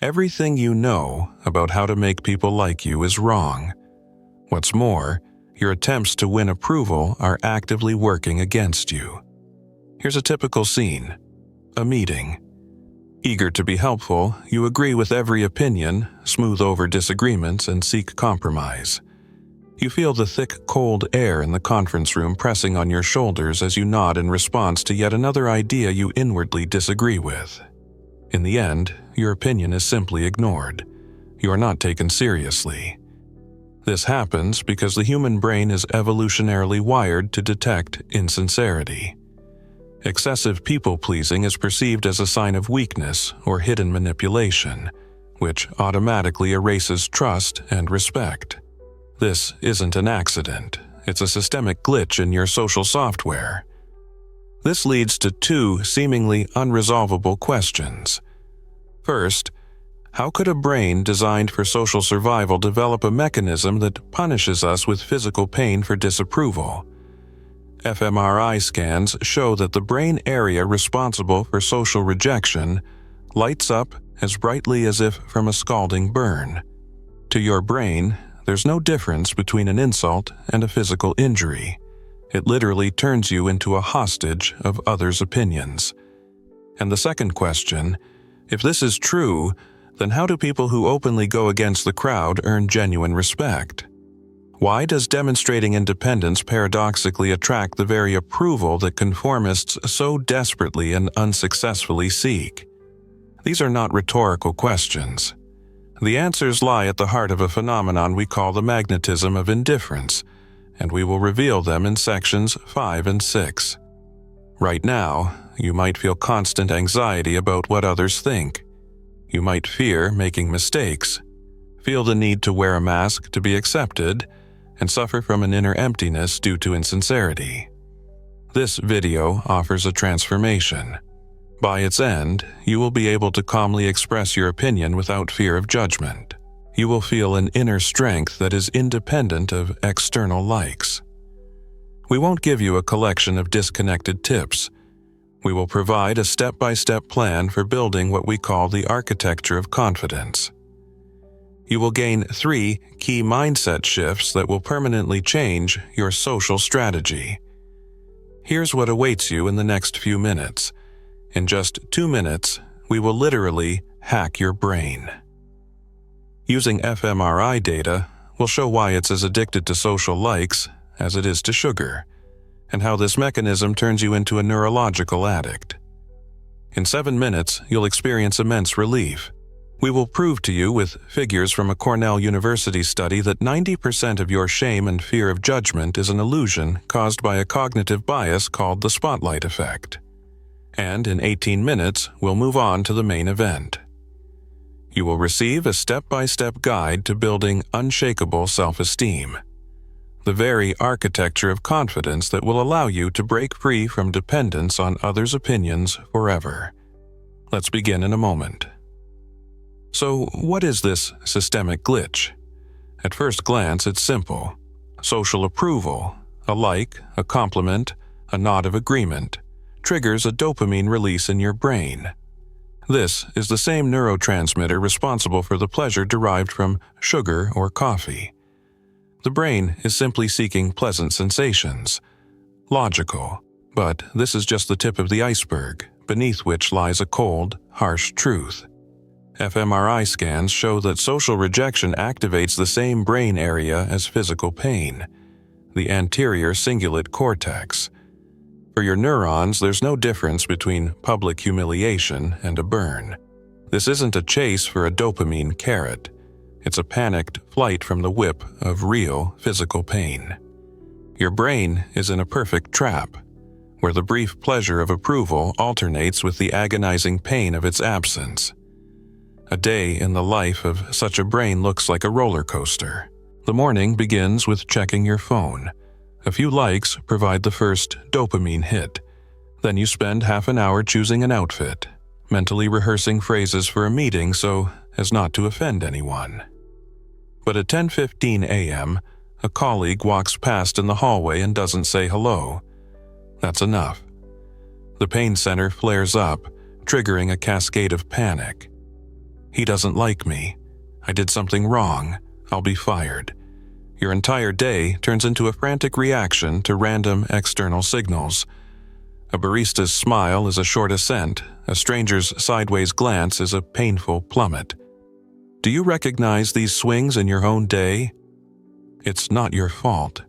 Everything you know about how to make people like you is wrong. What's more, your attempts to win approval are actively working against you. Here's a typical scene. A meeting. Eager to be helpful, you agree with every opinion, smooth over disagreements, and seek compromise. You feel the thick, cold air in the conference room pressing on your shoulders as you nod in response to yet another idea you inwardly disagree with. In the end, your opinion is simply ignored. You are not taken seriously. This happens because the human brain is evolutionarily wired to detect insincerity. Excessive people-pleasing is perceived as a sign of weakness or hidden manipulation, which automatically erases trust and respect. This isn't an accident. It's a systemic glitch in your social software. This leads to two seemingly unresolvable questions. First, how could a brain designed for social survival develop a mechanism that punishes us with physical pain for disapproval? fMRI scans show that the brain area responsible for social rejection lights up as brightly as if from a scalding burn. To your brain, there's no difference between an insult and a physical injury. It literally turns you into a hostage of others' opinions. And the second question, if this is true, then how do people who openly go against the crowd earn genuine respect? Why does demonstrating independence paradoxically attract the very approval that conformists so desperately and unsuccessfully seek? These are not rhetorical questions. The answers lie at the heart of a phenomenon we call the magnetism of indifference, and we will reveal them in sections 5 and 6. Right now, you might feel constant anxiety about what others think. You might fear making mistakes, feel the need to wear a mask to be accepted, and suffer from an inner emptiness due to insincerity. This video offers a transformation. By its end, you will be able to calmly express your opinion without fear of judgment. You will feel an inner strength that is independent of external likes. We won't give you a collection of disconnected tips. We will provide a step-by-step plan for building what we call the architecture of confidence. You will gain 3 key mindset shifts that will permanently change your social strategy. Here's what awaits you in the next few minutes. In just 2 minutes, we will literally hack your brain. Using fMRI data, we'll show why it's as addicted to social likes as it is to sugar, and how this mechanism turns you into a neurological addict. In 7 minutes, you'll experience immense relief. We will prove to you with figures from a Cornell University study that 90% of your shame and fear of judgment is an illusion caused by a cognitive bias called the spotlight effect. And in 18 minutes, we'll move on to the main event. You will receive a step-by-step guide to building unshakable self-esteem, the very architecture of confidence that will allow you to break free from dependence on others' opinions forever. Let's begin in a moment. So, what is this systemic glitch? At first glance, it's simple. Social approval, a like, a compliment, a nod of agreement, triggers a dopamine release in your brain. This is the same neurotransmitter responsible for the pleasure derived from sugar or coffee. The brain is simply seeking pleasant sensations. Logical, but this is just the tip of the iceberg, beneath which lies a cold, harsh truth. fMRI scans show that social rejection activates the same brain area as physical pain, the anterior cingulate cortex. For your neurons, there's no difference between public humiliation and a burn. This isn't a chase for a dopamine carrot. It's a panicked flight from the whip of real physical pain. Your brain is in a perfect trap, where the brief pleasure of approval alternates with the agonizing pain of its absence. A day in the life of such a brain looks like a roller coaster. The morning begins with checking your phone. A few likes provide the first dopamine hit. Then you spend half an hour choosing an outfit, mentally rehearsing phrases for a meeting so as not to offend anyone. But at 10:15 a.m., a colleague walks past in the hallway and doesn't say hello. That's enough. The pain center flares up, triggering a cascade of panic. he doesn't like me, I did something wrong, I'll be fired. Your entire day turns into a frantic reaction to random external signals. A barista's smile is a short ascent, a stranger's sideways glance is a painful plummet. Do you recognize these swings in your own day? It's not your fault.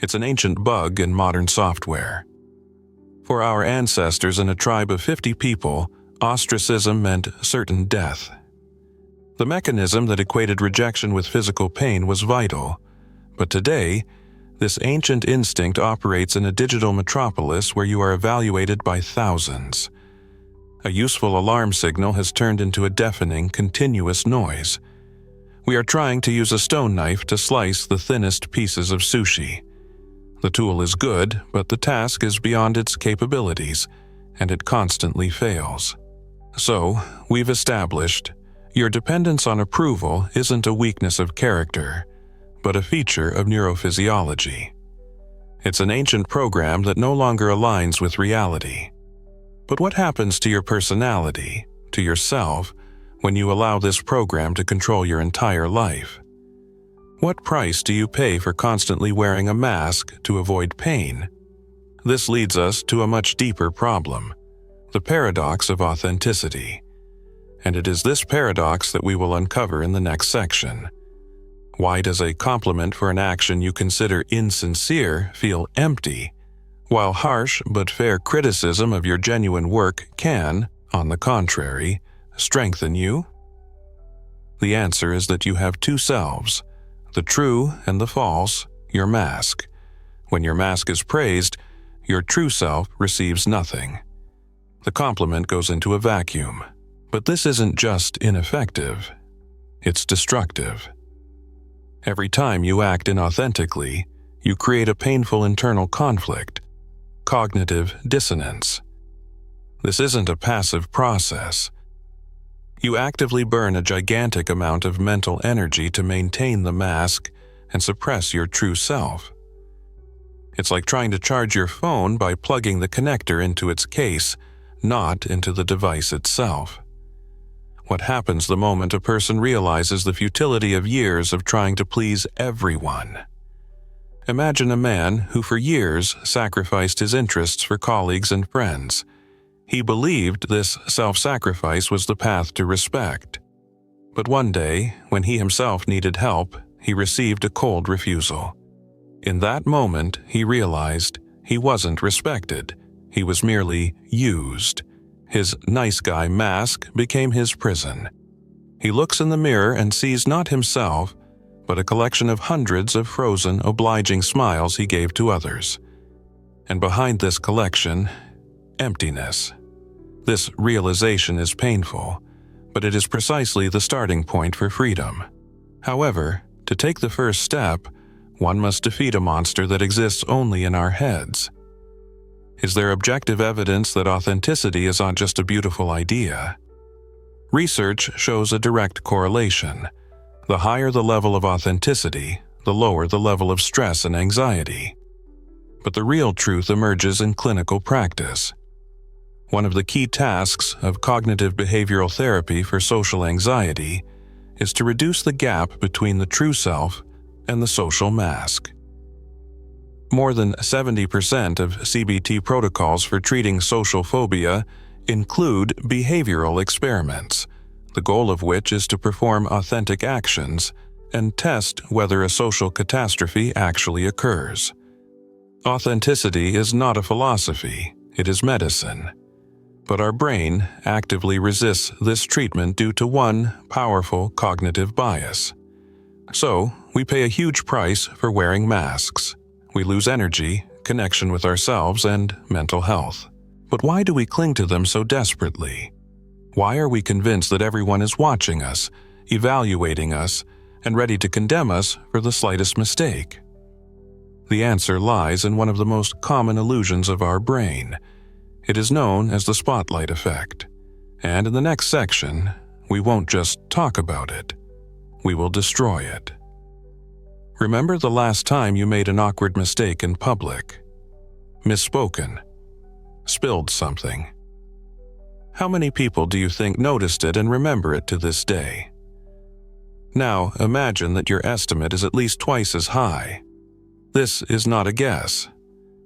It's an ancient bug in modern software. For our ancestors in a tribe of 50 people, ostracism meant certain death. The mechanism that equated rejection with physical pain was vital, but today, this ancient instinct operates in a digital metropolis where you are evaluated by thousands. A useful alarm signal has turned into a deafening, continuous noise. We are trying to use a stone knife to slice the thinnest pieces of sushi. The tool is good, but the task is beyond its capabilities, and it constantly fails. So, we've established, your dependence on approval isn't a weakness of character, but a feature of neurophysiology. It's an ancient program that no longer aligns with reality. But what happens to your personality, to yourself, when you allow this program to control your entire life? What price do you pay for constantly wearing a mask to avoid pain? This leads us to a much deeper problem, the paradox of authenticity. And it is this paradox that we will uncover in the next section. Why does a compliment for an action you consider insincere feel empty, while harsh but fair criticism of your genuine work can, on the contrary, strengthen you? The answer is that you have two selves, the true and the false, your mask. When your mask is praised, your true self receives nothing. The compliment goes into a vacuum. But this isn't just ineffective, it's destructive. Every time you act inauthentically, you create a painful internal conflict, cognitive dissonance. This isn't a passive process. You actively burn a gigantic amount of mental energy to maintain the mask and suppress your true self. It's like trying to charge your phone by plugging the connector into its case, not into the device itself. What happens the moment a person realizes the futility of years of trying to please everyone? Imagine a man who for years sacrificed his interests for colleagues and friends. He believed this self-sacrifice was the path to respect. But one day, when he himself needed help, he received a cold refusal. In that moment, he realized he wasn't respected. He was merely used. His nice guy mask became his prison. He looks in the mirror and sees not himself, but a collection of hundreds of frozen, obliging smiles he gave to others. And behind this collection, emptiness. This realization is painful, but it is precisely the starting point for freedom. However, to take the first step, one must defeat a monster that exists only in our heads. Is there objective evidence that authenticity is not just a beautiful idea? Research shows a direct correlation. The higher the level of authenticity, the lower the level of stress and anxiety. But the real truth emerges in clinical practice. One of the key tasks of cognitive behavioral therapy for social anxiety is to reduce the gap between the true self and the social mask. More than 70% of CBT protocols for treating social phobia include behavioral experiments, the goal of which is to perform authentic actions and test whether a social catastrophe actually occurs. Authenticity is not a philosophy, it is medicine. But our brain actively resists this treatment due to one powerful cognitive bias. So, we pay a huge price for wearing masks. We lose energy, connection with ourselves, and mental health. But why do we cling to them so desperately? Why are we convinced that everyone is watching us, evaluating us, and ready to condemn us for the slightest mistake? The answer lies in one of the most common illusions of our brain. It is known as the spotlight effect. And in the next section, we won't just talk about it. We will destroy it. Remember the last time you made an awkward mistake in public? Misspoken. Spilled something. How many people do you think noticed it and remember it to this day? Now, imagine that your estimate is at least twice as high. This is not a guess.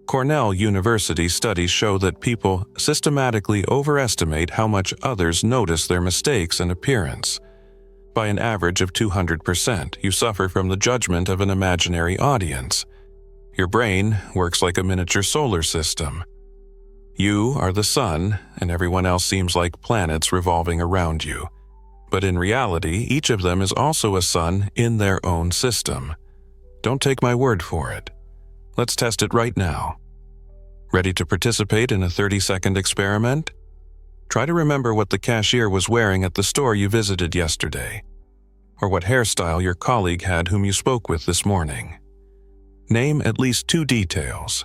Cornell University studies show that people systematically overestimate how much others notice their mistakes and appearance. By an average of 200%, you suffer from the judgment of an imaginary audience. Your brain works like a miniature solar system. You are the sun, and everyone else seems like planets revolving around you. But in reality, each of them is also a sun in their own system. Don't take my word for it. Let's test it right now. Ready to participate in a 30-second experiment? Try to remember what the cashier was wearing at the store you visited yesterday, or what hairstyle your colleague had whom you spoke with this morning. Name at least 2 details.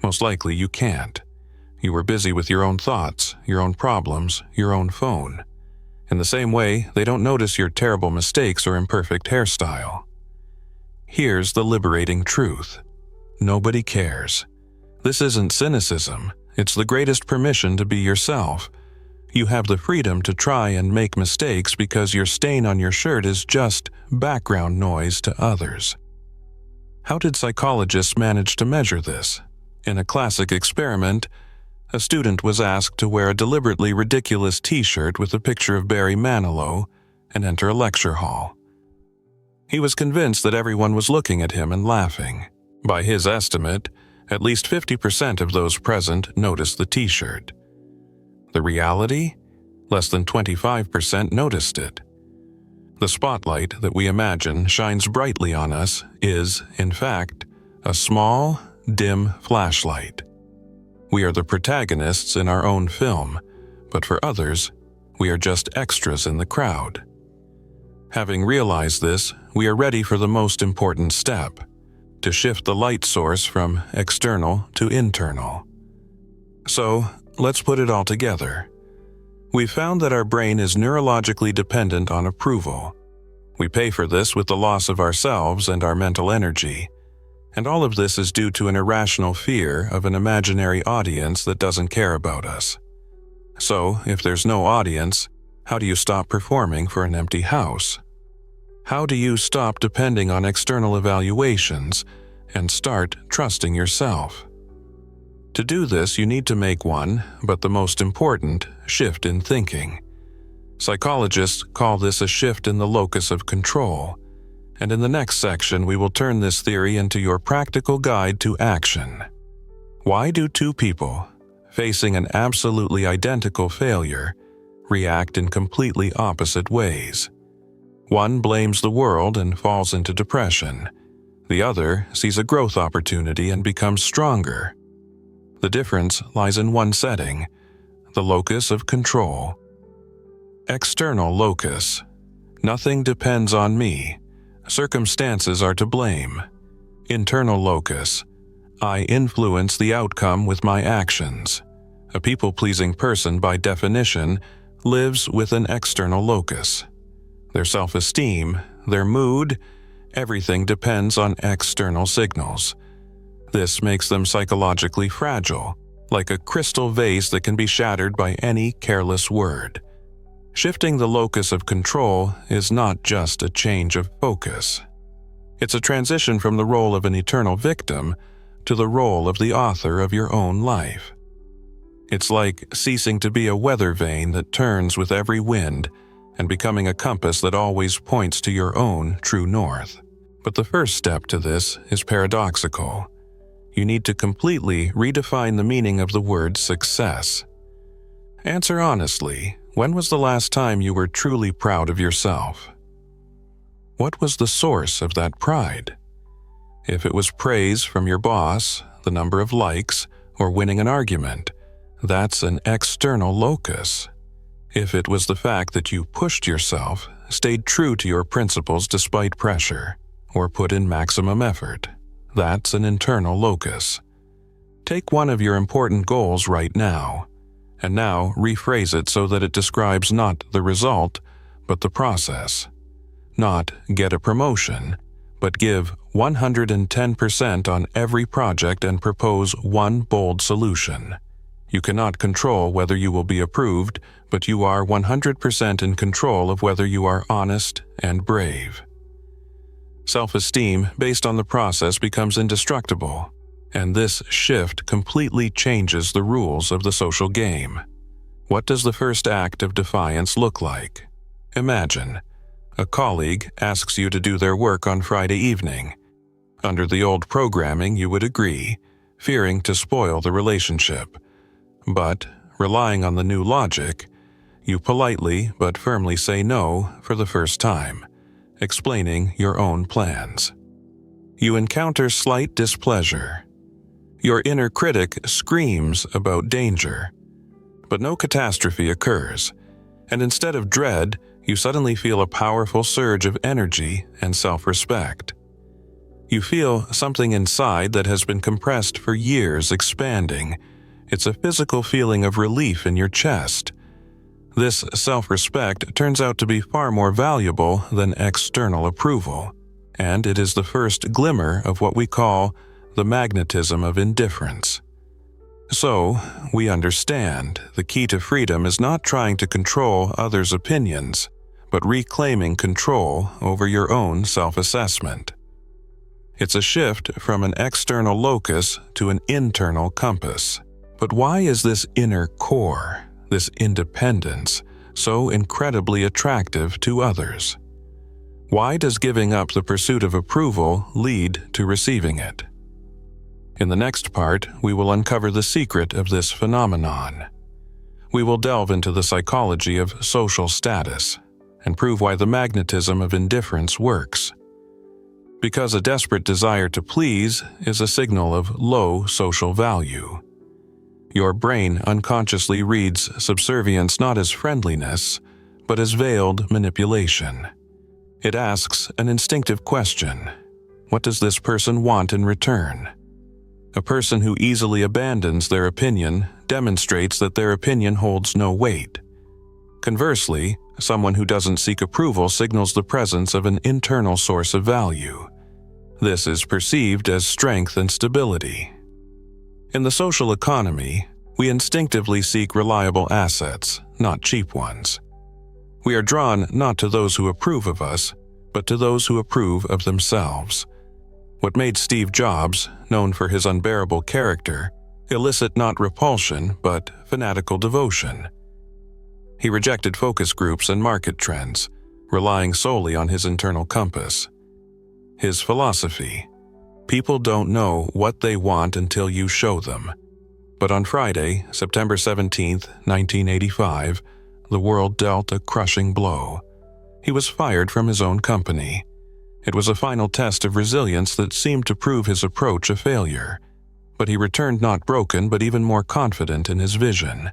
Most likely you can't. You were busy with your own thoughts, your own problems, your own phone. In the same way, they don't notice your terrible mistakes or imperfect hairstyle. Here's the liberating truth. Nobody cares. This isn't cynicism. It's the greatest permission to be yourself. You have the freedom to try and make mistakes because your stain on your shirt is just background noise to others. How did psychologists manage to measure this? In a classic experiment, a student was asked to wear a deliberately ridiculous t-shirt with a picture of Barry Manilow and enter a lecture hall. He was convinced that everyone was looking at him and laughing. By his estimate, at least 50% of those present noticed the t-shirt. The reality? Less than 25% noticed it. The spotlight that we imagine shines brightly on us is, in fact, a small, dim flashlight. We are the protagonists in our own film, but for others, we are just extras in the crowd. Having realized this, we are ready for the most important step, to shift the light source from external to internal. So, let's put it all together. We've found that our brain is neurologically dependent on approval. We pay for this with the loss of ourselves and our mental energy. And all of this is due to an irrational fear of an imaginary audience that doesn't care about us. So, if there's no audience, how do you stop performing for an empty house? How do you stop depending on external evaluations and start trusting yourself? To do this, you need to make one, but the most important, shift in thinking. Psychologists call this a shift in the locus of control, and in the next section we will turn this theory into your practical guide to action. Why do 2 people, facing an absolutely identical failure, react in completely opposite ways? One blames the world and falls into depression. The other sees a growth opportunity and becomes stronger. The difference lies in one setting, the locus of control. External locus. Nothing depends on me. Circumstances are to blame. Internal locus. I influence the outcome with my actions. A people-pleasing person, by definition, lives with an external locus. Their self-esteem, their mood, everything depends on external signals. This makes them psychologically fragile, like a crystal vase that can be shattered by any careless word. Shifting the locus of control is not just a change of focus. It's a transition from the role of an eternal victim to the role of the author of your own life. It's like ceasing to be a weather vane that turns with every wind and becoming a compass that always points to your own true north. But the first step to this is paradoxical. You need to completely redefine the meaning of the word success. Answer honestly, when was the last time you were truly proud of yourself? What was the source of that pride? If it was praise from your boss, the number of likes, or winning an argument, that's an external locus. If it was the fact that you pushed yourself, stayed true to your principles despite pressure, or put in maximum effort, that's an internal locus. Take one of your important goals right now, and now rephrase it so that it describes not the result, but the process. Not get a promotion, but give 110% on every project and propose one bold solution. You cannot control whether you will be approved, but you are 100% in control of whether you are honest and brave. Self-esteem based on the process becomes indestructible, and this shift completely changes the rules of the social game. What does the first act of defiance look like? Imagine, a colleague asks you to do their work on Friday evening. Under the old programming, you would agree, fearing to spoil the relationship. But, relying on the new logic, you politely but firmly say no for the first time, explaining your own plans. You encounter slight displeasure. Your inner critic screams about danger. But no catastrophe occurs, and instead of dread, you suddenly feel a powerful surge of energy and self-respect. You feel something inside that has been compressed for years expanding. It's a physical feeling of relief in your chest. This self-respect turns out to be far more valuable than external approval, and it is the first glimmer of what we call the magnetism of indifference. So, we understand the key to freedom is not trying to control others' opinions, but reclaiming control over your own self-assessment. It's a shift from an external locus to an internal compass. But why is this inner core, this independence, so incredibly attractive to others? Why does giving up the pursuit of approval lead to receiving it? In the next part, we will uncover the secret of this phenomenon. We will delve into the psychology of social status and prove why the magnetism of indifference works. Because a desperate desire to please is a signal of low social value. Your brain unconsciously reads subservience not as friendliness, but as veiled manipulation. It asks an instinctive question: what does this person want in return? A person who easily abandons their opinion demonstrates that their opinion holds no weight. Conversely, someone who doesn't seek approval signals the presence of an internal source of value. This is perceived as strength and stability. In the social economy, we instinctively seek reliable assets, not cheap ones. We are drawn not to those who approve of us, but to those who approve of themselves. What made Steve Jobs, known for his unbearable character, elicit not repulsion, but fanatical devotion? He rejected focus groups and market trends, relying solely on his internal compass. His philosophy: people don't know what they want until you show them. But on Friday, September 17, 1985, the world dealt a crushing blow. He was fired from his own company. It was a final test of resilience that seemed to prove his approach a failure. But he returned not broken, but even more confident in his vision.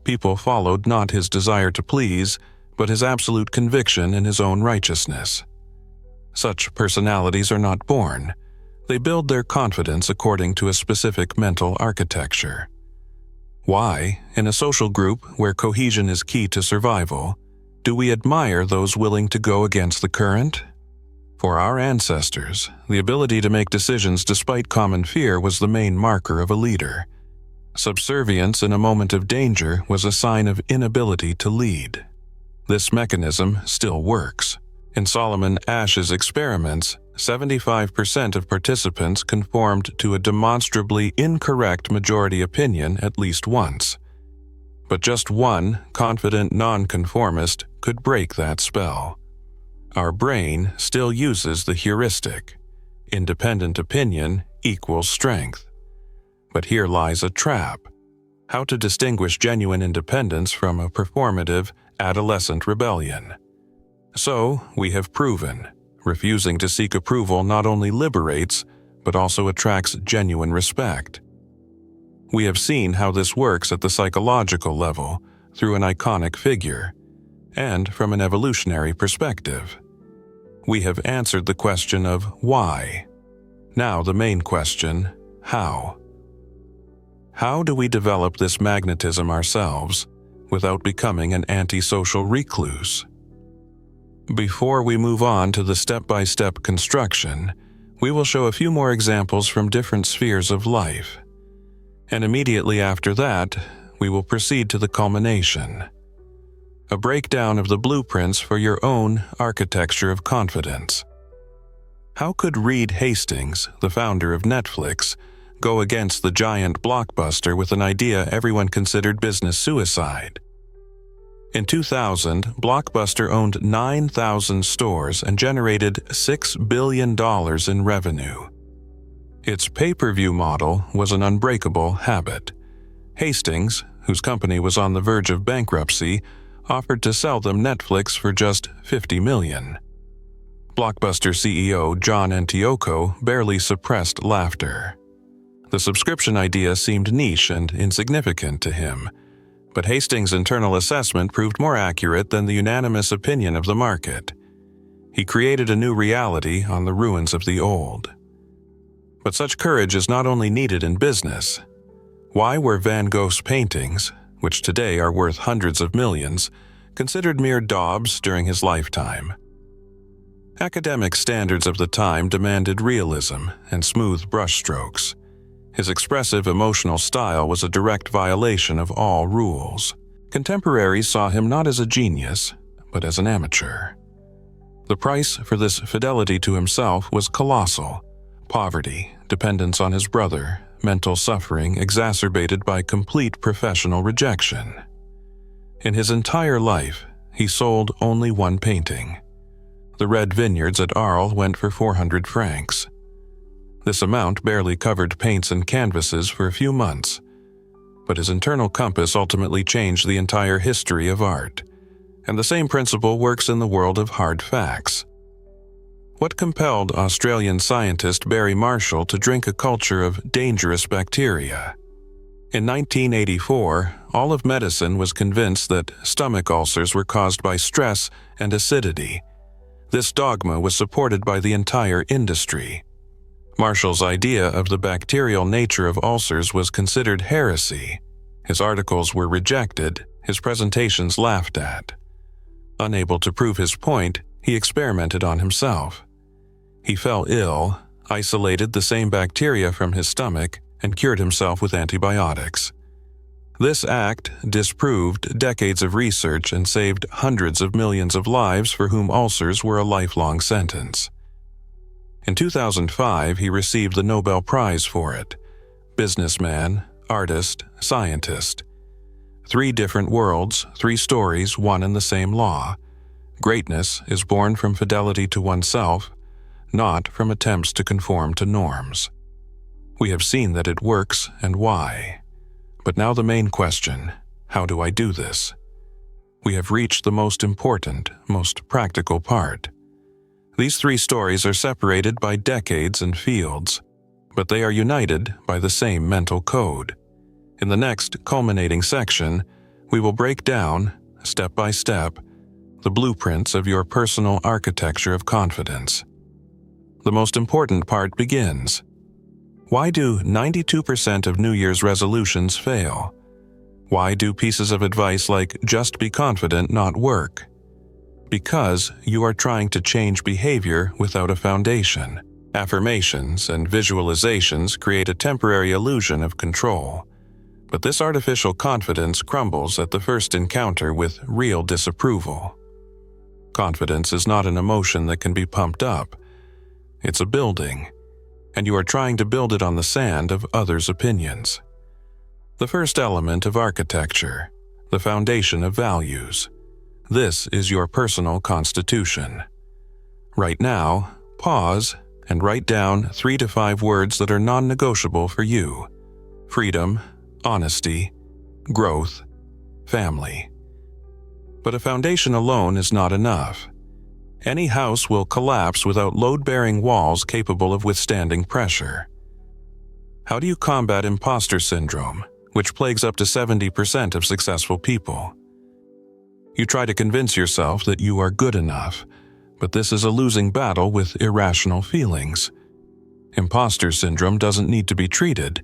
People followed not his desire to please, but his absolute conviction in his own righteousness. Such personalities are not born. They build their confidence according to a specific mental architecture. Why, in a social group where cohesion is key to survival, do we admire those willing to go against the current? For our ancestors, the ability to make decisions despite common fear was the main marker of a leader. Subservience in a moment of danger was a sign of inability to lead. This mechanism still works. In Solomon Ash's experiments, 75% of participants conformed to a demonstrably incorrect majority opinion at least once. But just one confident nonconformist could break that spell. Our brain still uses the heuristic: independent opinion equals strength. But here lies a trap: how to distinguish genuine independence from a performative, adolescent rebellion. So, we have proven, refusing to seek approval not only liberates, but also attracts genuine respect. We have seen how this works at the psychological level through an iconic figure, and from an evolutionary perspective. We have answered the question of why. Now the main question: how? How do we develop this magnetism ourselves without becoming an antisocial recluse? Before we move on to the step-by-step construction, we will show a few more examples from different spheres of life. And immediately after that, we will proceed to the culmination. A breakdown of the blueprints for your own architecture of confidence. How could Reed Hastings, the founder of Netflix, go against the giant blockbuster with an idea everyone considered business suicide? In 2000, Blockbuster owned 9,000 stores and generated $6 billion in revenue. Its pay-per-view model was an unbreakable habit. Hastings, whose company was on the verge of bankruptcy, offered to sell them Netflix for just $50 million. Blockbuster CEO John Antioco barely suppressed laughter. The subscription idea seemed niche and insignificant to him, but Hastings' internal assessment proved more accurate than the unanimous opinion of the market. He created a new reality on the ruins of the old. But such courage is not only needed in business. Why were Van Gogh's paintings, which today are worth hundreds of millions, considered mere daubs during his lifetime? Academic standards of the time demanded realism and smooth brushstrokes. His expressive emotional style was a direct violation of all rules. Contemporaries saw him not as a genius, but as an amateur. The price for this fidelity to himself was colossal: poverty, dependence on his brother, mental suffering exacerbated by complete professional rejection. In his entire life, he sold only one painting. The Red Vineyards at Arles went for 400 francs. This amount barely covered paints and canvases for a few months, but his internal compass ultimately changed the entire history of art, and the same principle works in the world of hard facts. What compelled Australian scientist Barry Marshall to drink a culture of dangerous bacteria? In 1984, all of medicine was convinced that stomach ulcers were caused by stress and acidity. This dogma was supported by the entire industry. Marshall's idea of the bacterial nature of ulcers was considered heresy. His articles were rejected, his presentations laughed at. Unable to prove his point, he experimented on himself. He fell ill, isolated the same bacteria from his stomach, and cured himself with antibiotics. This act disproved decades of research and saved hundreds of millions of lives for whom ulcers were a lifelong sentence. In 2005, he received the Nobel Prize for it. Businessman, artist, scientist. 3 different worlds, 3 stories, one and the same law. Greatness is born from fidelity to oneself, not from attempts to conform to norms. We have seen that it works and why. But now the main question: how do I do this? We have reached the most important, most practical part. These 3 stories are separated by decades and fields, but they are united by the same mental code. In the next culminating section, we will break down, step by step, the blueprints of your personal architecture of confidence. The most important part begins. Why do 92% of New Year's resolutions fail? Why do pieces of advice like "just be confident" not work? Because you are trying to change behavior without a foundation. Affirmations and visualizations create a temporary illusion of control. But this artificial confidence crumbles at the first encounter with real disapproval. Confidence is not an emotion that can be pumped up. It's a building, and you are trying to build it on the sand of others' opinions. The first element of architecture, the foundation of values. This is your personal constitution. Right now, pause and write down 3 to 5 words that are non-negotiable for you: freedom, honesty, growth, family. But a foundation alone is not enough. Any house will collapse without load-bearing walls capable of withstanding pressure. How do you combat imposter syndrome, which plagues up to 70% of successful people? You try to convince yourself that you are good enough, but this is a losing battle with irrational feelings. Imposter syndrome doesn't need to be treated.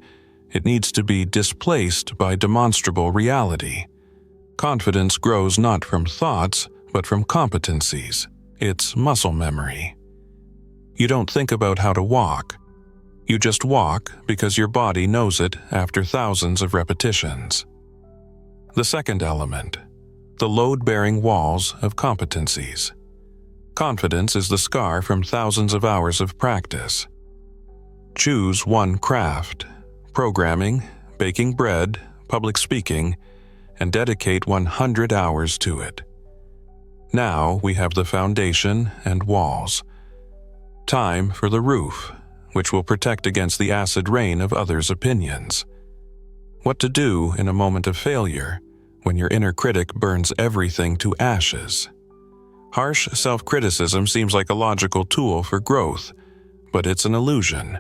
It needs to be displaced by demonstrable reality. Confidence grows not from thoughts, but from competencies. It's muscle memory. You don't think about how to walk. You just walk because your body knows it after thousands of repetitions. The second element, the load-bearing walls of competencies. Confidence is the scar from thousands of hours of practice. Choose one craft, programming, baking bread, public speaking, and dedicate 100 hours to it. Now we have the foundation and walls. Time for the roof, which will protect against the acid rain of others' opinions. What to do in a moment of failure when your inner critic burns everything to ashes. Harsh self-criticism seems like a logical tool for growth, but it's an illusion.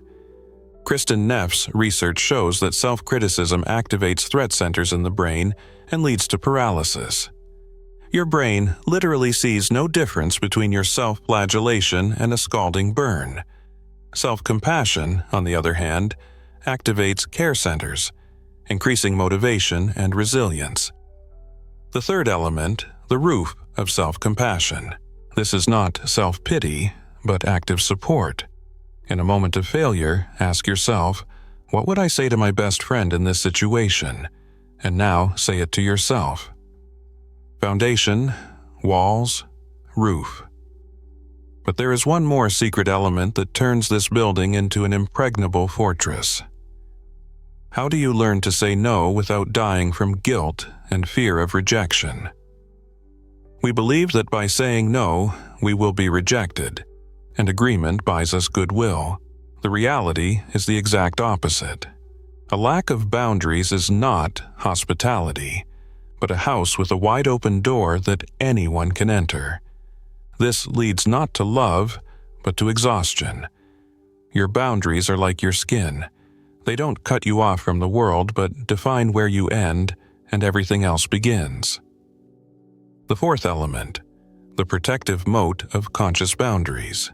Kristin Neff's research shows that self-criticism activates threat centers in the brain and leads to paralysis. Your brain literally sees no difference between your self-flagellation and a scalding burn. Self-compassion, on the other hand, activates care centers, increasing motivation and resilience. The third element, the roof of self-compassion. This is not self-pity, but active support. In a moment of failure, ask yourself, what would I say to my best friend in this situation? And now say it to yourself. Foundation, walls, roof. But there is one more secret element that turns this building into an impregnable fortress. How do you learn to say no without dying from guilt and fear of rejection? We believe that by saying no, we will be rejected, and agreement buys us goodwill. The reality is the exact opposite. A lack of boundaries is not hospitality, but a house with a wide-open door that anyone can enter. This leads not to love, but to exhaustion. Your boundaries are like your skin. They don't cut you off from the world, but define where you end and everything else begins. The fourth element, the protective moat of conscious boundaries.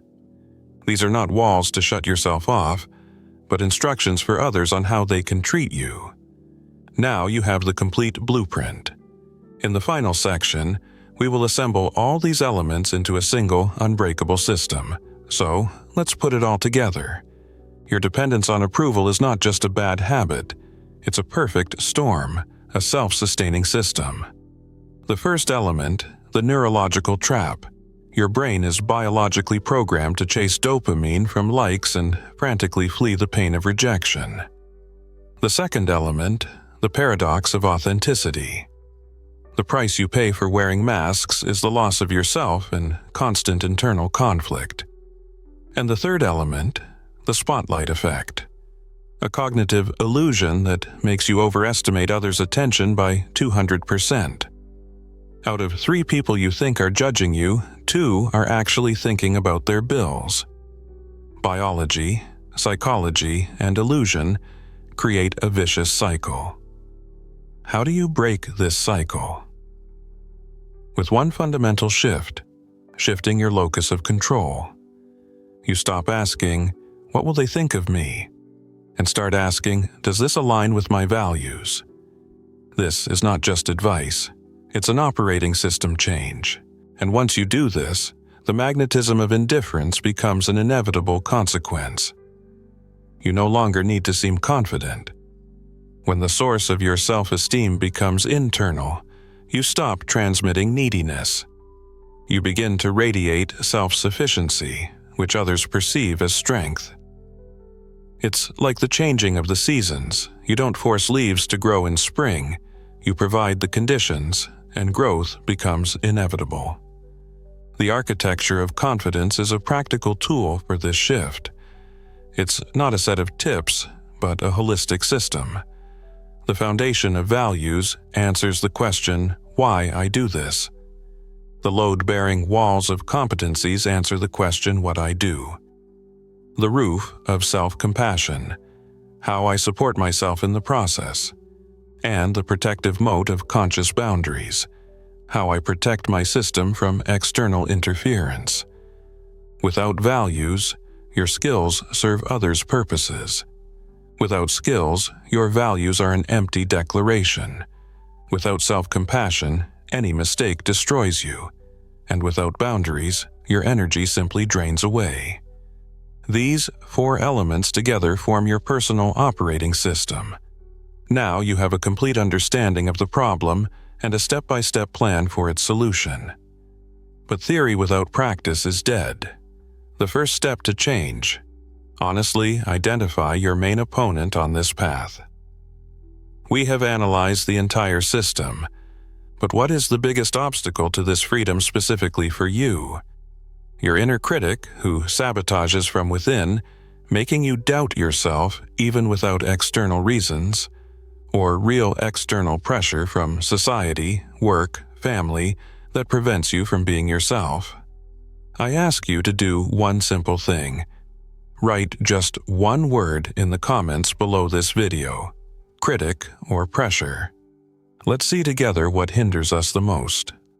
These are not walls to shut yourself off, but instructions for others on how they can treat you. Now you have the complete blueprint. In the final section, we will assemble all these elements into a single, unbreakable system. So, let's put it all together. Your dependence on approval is not just a bad habit. It's a perfect storm, a self-sustaining system. The first element, the neurological trap. Your brain is biologically programmed to chase dopamine from likes and frantically flee the pain of rejection. The second element, the paradox of authenticity. The price you pay for wearing masks is the loss of yourself and constant internal conflict. And the third element, the spotlight effect. A cognitive illusion that makes you overestimate others' attention by 200%. Out of 3 people you think are judging you, 2 are actually thinking about their bills. Biology, psychology, and illusion create a vicious cycle. How do you break this cycle? With one fundamental shift, shifting your locus of control. You stop asking, "What will they think of me?" and start asking, "Does this align with my values?" This is not just advice. It's an operating system change. And once you do this, the magnetism of indifference becomes an inevitable consequence. You no longer need to seem confident. When the source of your self-esteem becomes internal, you stop transmitting neediness. You begin to radiate self-sufficiency, which others perceive as strength. It's like the changing of the seasons. You don't force leaves to grow in spring. You provide the conditions, and growth becomes inevitable. The architecture of confidence is a practical tool for this shift. It's not a set of tips, but a holistic system. The foundation of values answers the question, why I do this. The load-bearing walls of competencies answer the question, what I do. The roof of self-compassion, how I support myself in the process. And the protective moat of conscious boundaries, how I protect my system from external interference. Without values, your skills serve others' purposes. Without skills, your values are an empty declaration. Without self-compassion, any mistake destroys you. And without boundaries, your energy simply drains away. These 4 elements together form your personal operating system. Now you have a complete understanding of the problem and a step-by-step plan for its solution. But theory without practice is dead. The first step to change: honestly identify your main opponent on this path. We have analyzed the entire system, but what is the biggest obstacle to this freedom specifically for you? Your inner critic who sabotages from within, making you doubt yourself even without external reasons, or real external pressure from society, work, family that prevents you from being yourself. I ask you to do one simple thing. Write just one word in the comments below this video: critic or pressure. Let's see together what hinders us the most.